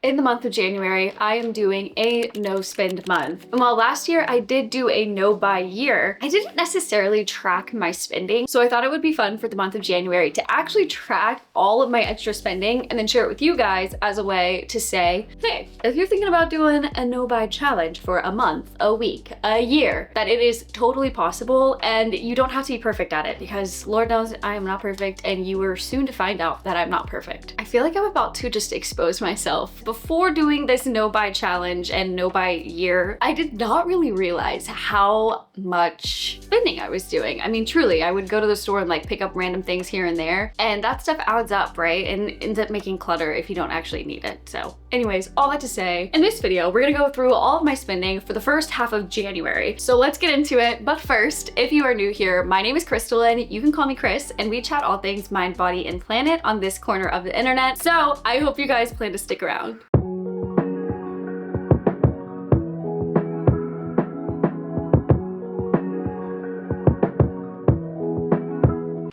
In the month of January, I am doing a no spend month. And while last year I did do a no buy year, I didn't necessarily track my spending. So I thought it would be fun for the month of January to actually track all of my extra spending and then share it with you guys as a way to say, hey, if you're thinking about doing a no buy challenge for a month, a week, a year, that it is totally possible and you don't have to be perfect at it, because Lord knows I am not perfect and you are soon to find out that I'm not perfect. I feel like I'm about to just expose myself. Before doing this no buy challenge and no buy year, I did not really realize how much spending I was doing. I mean, truly, I would go to the store and like pick up random things here and there, and that stuff adds up, right? And ends up making clutter if you don't actually need it. So anyways, all that to say, in this video, we're gonna go through all of my spending for the first half of January. So let's get into it. But first, if you are new here, my name is Crystal and you can call me Chris, and we chat all things mind, body, and planet on this corner of the internet. So I hope you guys plan to stick around.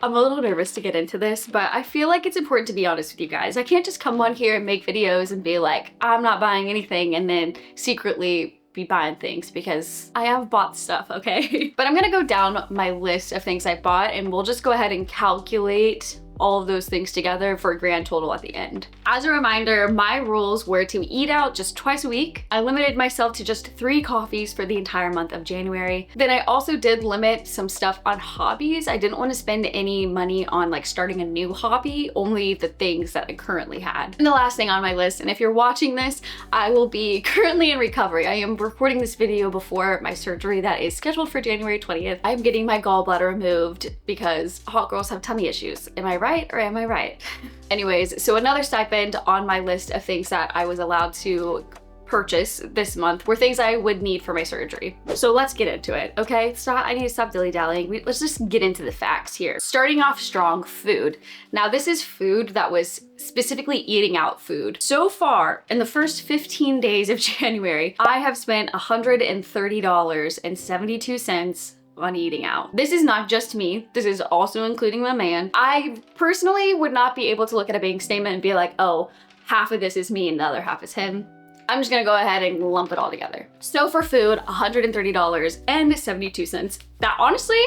I'm a little nervous to get into this, but I feel like it's important to be honest with you guys. I can't just come on here and make videos and be like, I'm not buying anything, and then secretly be buying things, because I have bought stuff, okay? But I'm gonna go down my list of things I bought and we'll just go ahead and calculate all of those things together for a grand total at the end. As a reminder, my rules were to eat out just twice a week. I limited myself to just 3 coffees for the entire month of January. Then I also did limit some stuff on hobbies. I didn't want to spend any money on like starting a new hobby, only the things that I currently had. And the last thing on my list, and if you're watching this, I will be currently in recovery. I am recording this video before my surgery that is scheduled for January 20th. I'm getting my gallbladder removed because hot girls have tummy issues. Am I right or am I right? Anyways, so another stipend on my list of things that I was allowed to purchase this month were things I would need for my surgery. So let's get into it, okay? I need to stop dilly-dallying. Let's just get into the facts here. Starting off strong, food. Now this is food that was specifically eating out food. So far, in the first 15 days of January, I have spent $130.72 on eating out. This is not just me, this is also including my man. I personally would not be able to look at a bank statement and be like, oh, half of this is me and the other half is him. I'm just gonna go ahead and lump it all together. So for food, $130.72. That honestly,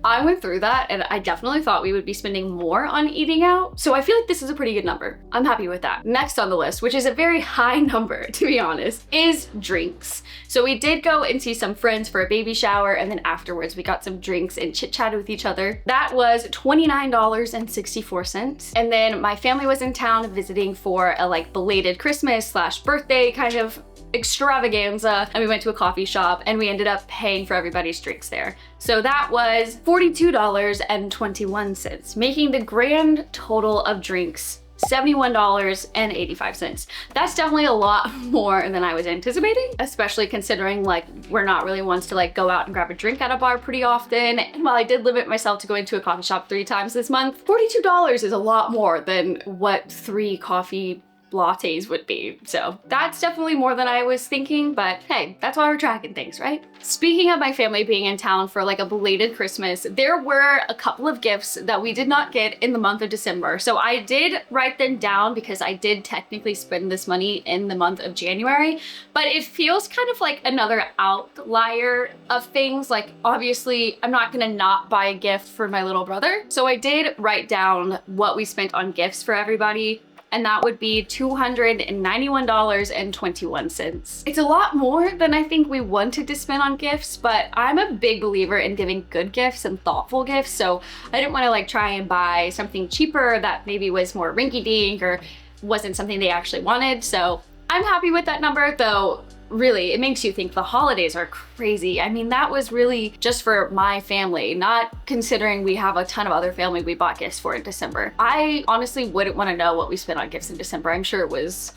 I went through that and I definitely thought we would be spending more on eating out. So I feel like this is a pretty good number. I'm happy with that. Next on the list, which is a very high number to be honest, is drinks. So we did go and see some friends for a baby shower, and then afterwards we got some drinks and chit-chatted with each other. That was $29.64. And then my family was in town visiting for a like belated Christmas / birthday kind of extravaganza, and we went to a coffee shop and we ended up paying for everybody's drinks there. So that was $42.21, making the grand total of drinks $71.85. That's definitely a lot more than I was anticipating, especially considering like we're not really ones to like go out and grab a drink at a bar pretty often. And while I did limit myself to going to a coffee shop 3 times this month, $42 is a lot more than what 3 coffee lattes would be. So that's definitely more than I was thinking, but hey, that's why we're tracking things, right? Speaking of my family being in town for like a belated Christmas, there were a couple of gifts that we did not get in the month of December. So I did write them down because I did technically spend this money in the month of January, but it feels kind of like another outlier of things. Like obviously I'm not gonna not buy a gift for my little brother. So I did write down what we spent on gifts for everybody, and that would be $291.21. It's a lot more than I think we wanted to spend on gifts, but I'm a big believer in giving good gifts and thoughtful gifts, so I didn't want to like try and buy something cheaper that maybe was more rinky-dink or wasn't something they actually wanted. So I'm happy with that number, though really, it makes you think the holidays are crazy. I mean, that was really just for my family, not considering we have a ton of other family we bought gifts for in December. I honestly wouldn't want to know what we spent on gifts in December. I'm sure it was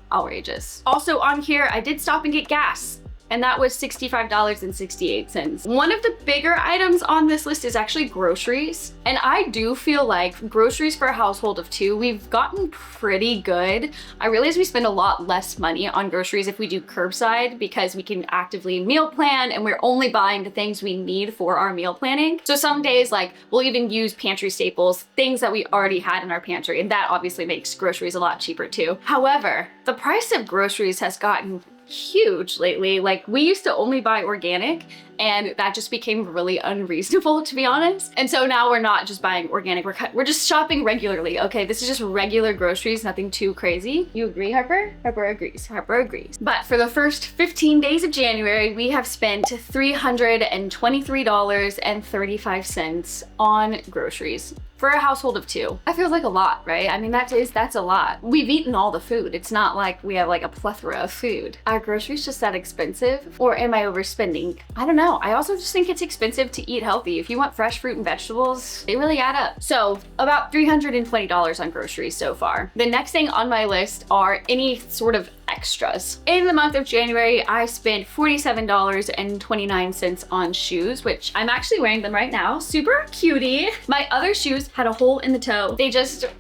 outrageous. Also on here, I did stop and get gas. and that was $65.68. One of the bigger items on this list is actually groceries. And I do feel like groceries for a household of two, we've gotten pretty good. I realize we spend a lot less money on groceries if we do curbside because we can actively meal plan and we're only buying the things we need for our meal planning. So some days, like, we'll even use pantry staples, things that we already had in our pantry, and that obviously makes groceries a lot cheaper too. However, the price of groceries has gotten huge lately. Like, we used to only buy organic, and that just became really unreasonable, to be honest. And so now we're not just buying organic, we're just shopping regularly. Okay, this is just regular groceries, nothing too crazy. You agree, Harper? Harper agrees. Harper agrees. But for the first 15 days of January, we have spent $323.35 on groceries for a household of two. That feels like a lot, right? I mean, that's a lot. We've eaten all the food. It's not like we have like a plethora of food. Are groceries just that expensive? Or am I overspending? I don't know. I also just think it's expensive to eat healthy. If you want fresh fruit and vegetables, they really add up. So about $320 on groceries so far. The next thing on my list are any sort of extras. In the month of January, I spent $47.29 on shoes, which I'm actually wearing them right now. Super cutie. My other shoes had a hole in the toe.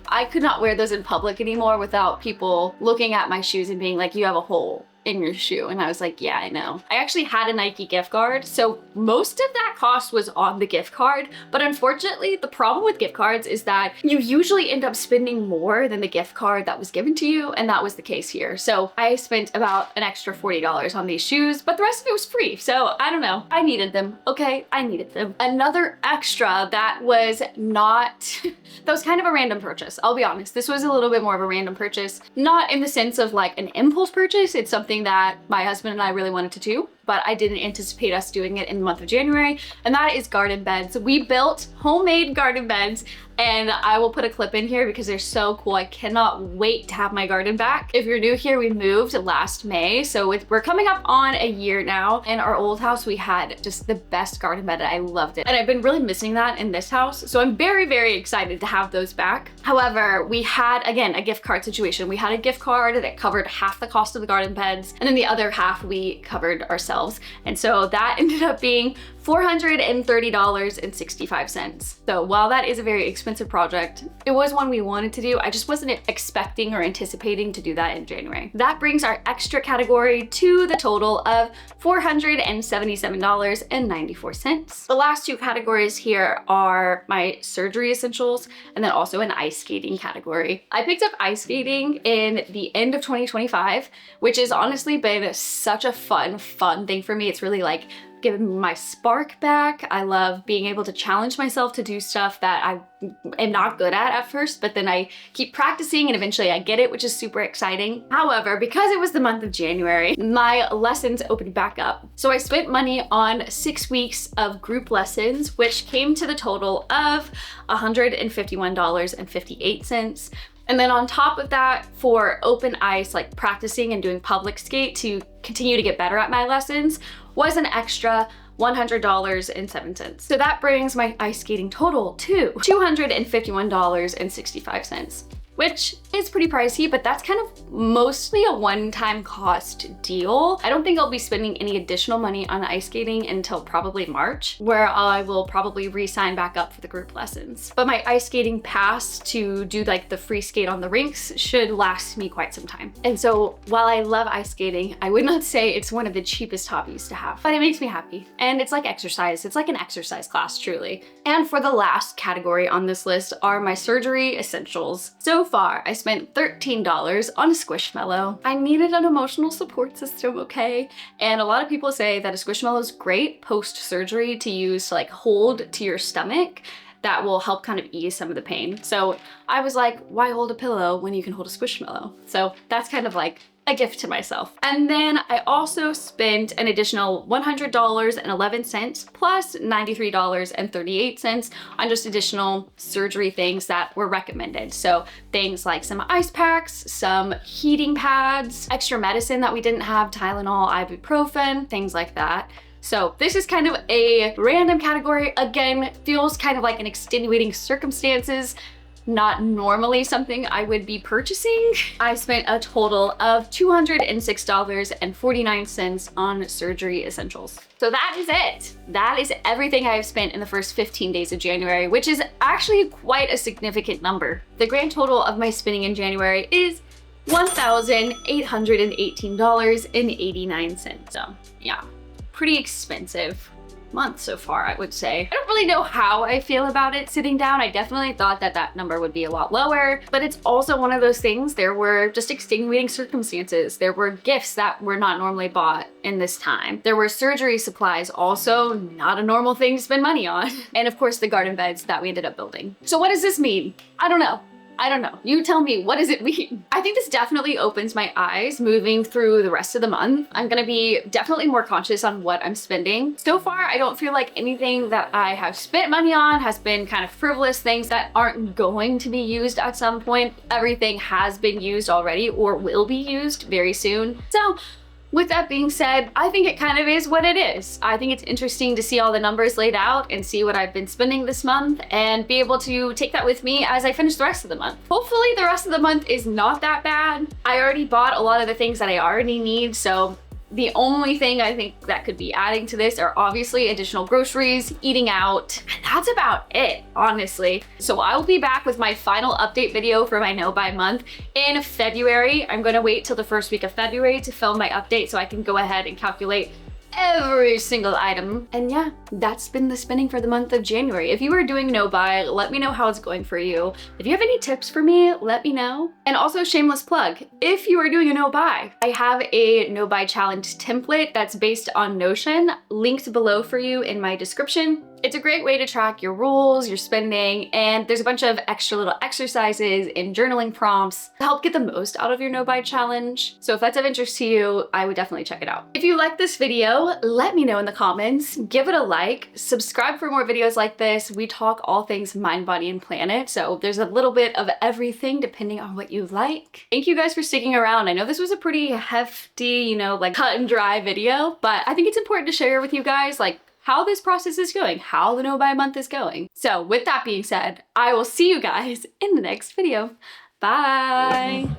I could not wear those in public anymore without people looking at my shoes and being like, you have a hole in your shoe. And I was like, yeah, I know. I actually had a Nike gift card, so most of that cost was on the gift card. But unfortunately, the problem with gift cards is that you usually end up spending more than the gift card that was given to you, and that was the case here. So I spent about an extra $40 on these shoes, but the rest of it was free. So I don't know. I needed them. Okay, I needed them. Another extra that was not, that was kind of a random purchase. I'll be honest. This was a little bit more of a random purchase, not in the sense of like an impulse purchase. It's something that my husband and I really wanted to do, but I didn't anticipate us doing it in the month of January, and that is garden beds. We built homemade garden beds, and I will put a clip in here because they're so cool. I cannot wait to have my garden back. If you're new here, we moved last May, so we're coming up on a year now. In our old house, we had just the best garden bed. I loved it, and I've been really missing that in this house, so I'm very, very excited to have those back. However, we had, again, a gift card situation. We had a gift card that covered half the cost of the garden beds, and then the other half we covered ourselves. And so that ended up being $430.65. So while that is a very expensive project, it was one we wanted to do. I just wasn't expecting or anticipating to do that in January. That brings our extra category to the total of $477.94. The last two categories here are my surgery essentials and then also an ice skating category. I picked up ice skating in the end of 2025, which has honestly been such a fun thing for me. It's really like given my spark back. I love being able to challenge myself to do stuff that I am not good at first, but then I keep practicing and eventually I get it, which is super exciting. However, because it was the month of January, my lessons opened back up. So I spent money on 6 weeks of group lessons, which came to the total of $151.58. And then on top of that, for open ice, like practicing and doing public skate to continue to get better at my lessons, was an extra $100.07. So that brings my ice skating total to $251.65. Which is pretty pricey, but that's kind of mostly a one-time cost deal. I don't think I'll be spending any additional money on ice skating until probably March, where I will probably re-sign back up for the group lessons. But my ice skating pass to do like the free skate on the rinks should last me quite some time. And so while I love ice skating, I would not say it's one of the cheapest hobbies to have, but it makes me happy. And it's like exercise. It's like an exercise class, truly. And for the last category on this list are my surgery essentials. So far, I spent $13 on a Squishmallow. I needed an emotional support system, okay? And a lot of people say that a Squishmallow is great post-surgery to use to like hold to your stomach. That will help kind of ease some of the pain. So I was like, why hold a pillow when you can hold a Squishmallow? So that's kind of like a gift to myself. And then I also spent an additional $100.11 plus $93.38 on just additional surgery things that were recommended. So things like some ice packs, some heating pads, extra medicine that we didn't have, Tylenol, ibuprofen, things like that. So this is kind of a random category. Again, feels kind of like an extenuating circumstances. not normally something I would be purchasing. I spent a total of $206.49 on surgery essentials. So that is it. That is everything I have spent in the first 15 days of January, which is actually quite a significant number. The grand total of my spending in January is $1,818.89. So yeah, pretty expensive month so far, I would say. I don't really know how I feel about it sitting down. I definitely thought that that number would be a lot lower, but it's also one of those things. There were just extenuating circumstances. There were gifts that were not normally bought in this time. There were surgery supplies, also not a normal thing to spend money on. And of course the garden beds that we ended up building. So what does this mean? I don't know. You tell me, what does it mean? I think this definitely opens my eyes moving through the rest of the month. I'm gonna be definitely more conscious on what I'm spending. So far, I don't feel like anything that I have spent money on has been kind of frivolous things that aren't going to be used at some point. Everything has been used already or will be used very soon. So, with that being said, I think it kind of is what it is. I think it's interesting to see all the numbers laid out and see what I've been spending this month and be able to take that with me as I finish the rest of the month. Hopefully the rest of the month is not that bad. I already bought a lot of the things that I already need, so the only thing I think that could be adding to this are obviously additional groceries, eating out, and that's about it, honestly. So I will be back with my final update video for my no buy month in February. I'm gonna wait till the first week of February to film my update so I can go ahead and calculate every single item. And yeah, that's been the spending for the month of January. If you are doing no buy, let me know how it's going for you. If you have any tips for me, let me know. And also, shameless plug, if you are doing a no buy, I have a no buy challenge template that's based on Notion, linked below for you in my description. It's a great way to track your rules, your spending, and there's a bunch of extra little exercises and journaling prompts to help get the most out of your no buy challenge. So if that's of interest to you, I would definitely check it out. If you like this video, let me know in the comments, give it a like, subscribe for more videos like this. We talk all things mind, body, and planet. So there's a little bit of everything depending on what you like. Thank you guys for sticking around. I know this was a pretty hefty, like cut and dry video, but I think it's important to share with you guys like how this process is going, how the no buy month is going. So with that being said, I will see you guys in the next video. Bye.